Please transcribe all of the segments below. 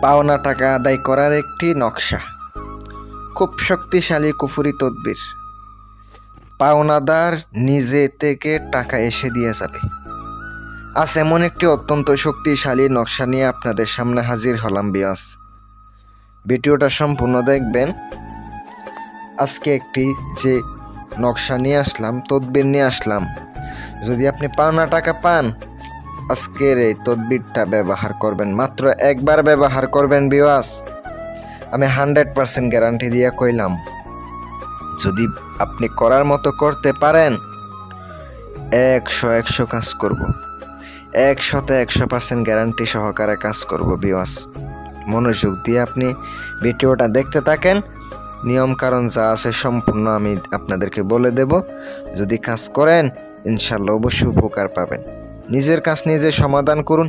পাওনা টাকা আদায় করার একটি নকশা। খুব শক্তিশালী কুফরি তদবির। পাওনাদার নিজে থেকে টাকা এসে দিয়ে যাবে। আজ এমন একটি অত্যন্ত শক্তিশালী নকশা নিয়ে আপনাদের সামনে হাজির হলাম বিয়াস। ভিডিওটা সম্পূর্ণ দেখবেন। আজকে একটি যে নকশা নিয়ে আসলাম, তদবির নিয়ে আসলাম, যদি আপনি পাওনা টাকা পান, আজকের এই তদবিরটা ব্যবহার করবেন, মাত্র একবার ব্যবহার করবেন বিয়াস। আমি 100% গ্যারান্টি দিয়ে কইলাম, যদি আপনি করার মতো করতে পারেন 100 কাজ করব, 100% গ্যারান্টি সহকারে কাজ করব বিয়াস। মনোযোগ দিয়ে আপনি ভিডিওটা দেখতে থাকেন। নিয়ম কারণ যা আছে সম্পূর্ণ আমি আপনাদেরকে বলে দেব। যদি কাজ করেন ইনশাল্লাহ অবশ্যই উপকার পাবেন। নিজের কাজ নিজে সমাধান করুন।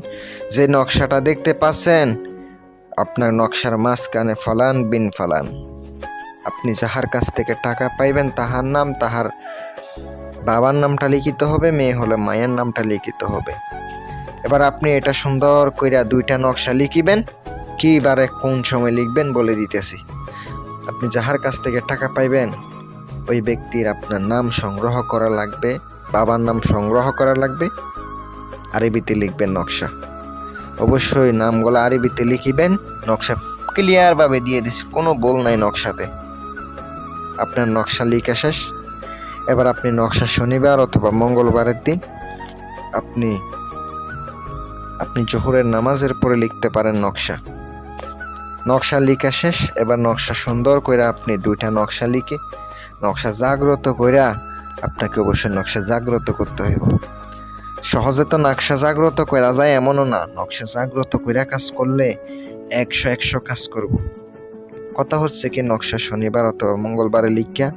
যে নকশাটা দেখতে পাচ্ছেন, আপনার নকশার মাঝখানে ফালান বিন ফালান। আপনি যাহার কাছ থেকে টাকা পাইবেন তাহার নাম, তাহার বাবার নামটা লিখিত হবে, মেয়ে হলে মায়ের নামটা লিখিত হবে। এবার আপনি এটা সুন্দর কইরা দুইটা নকশা লিখিবেন। কিবারে কোন সময় লিখবেন বলে দিতেছি। আপনি যাহার কাছ থেকে টাকা পাইবেন ওই ব্যক্তির আপনার নাম সংগ্রহ করা লাগবে, বাবার নাম সংগ্রহ করা লাগবে, আরবিতে লিখবেন নকশা। অবশ্যই নামগুলো আরবিতে লিখিবেন। নকশা ক্লিয়ার ভাবে দিয়ে দিছি, কোনো ভুল নাই নকশাতে। আপনার নকশা লিখা শেষ। এবার আপনি নকশা শনিবার অথবা মঙ্গলবারের দিন আপনি জোহরের নামাজের পরে লিখতে পারেন নকশা লিখা শেষ। এবার নকশা সুন্দর করে আপনি দুইটা নকশা লিখে নকশা জাগ্রত কইরা, আপনাকে অবশ্যই নকশা জাগ্রত করতে হইব। সহজে তো নকশা জাগ্রত করা যায় এমনও না। নকশা জাগ্রত কইরা কাজ করলে 100 কাজ করব। কথা হচ্ছে কি, নকশা শনিবার অথবা মঙ্গলবারে লিখিয়া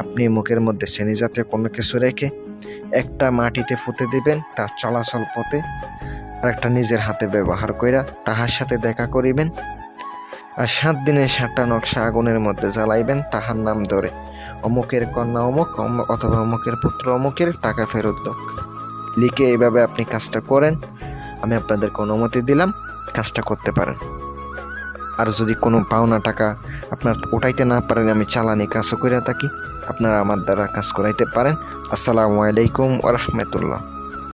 আপনি মুখের মধ্যে চিনি জাতীয় কোনো কিছু রেখে একটা মাটিতে পুঁতে দিবেন তার চলাচল পথে, আর একটা নিজের হাতে ব্যবহার কইরা তাহার সাথে দেখা করিবেন। আর 7 দিনে 7টা নকশা আগুনের মধ্যে জ্বালাইবেন তাহার নাম ধরে, অমুকের কন্যা অমুক অথবা অমুকের পুত্র অমুকের টাকা ফেরত দাও লিখে এইভাবে আপনি কাজটা করেন। আমি আপনাদেরকে অনুমতি দিলাম, কাজটা করতে পারেন। আর যদি কোনো পাওনা টাকা আপনার উঠাইতে না পারেন, আমি চালানি কাজও করে থাকি, আপনারা আমার দ্বারা কাজ করাইতে পারেন। আসসালামু আলাইকুম ওয়া রাহমাতুল্লাহ।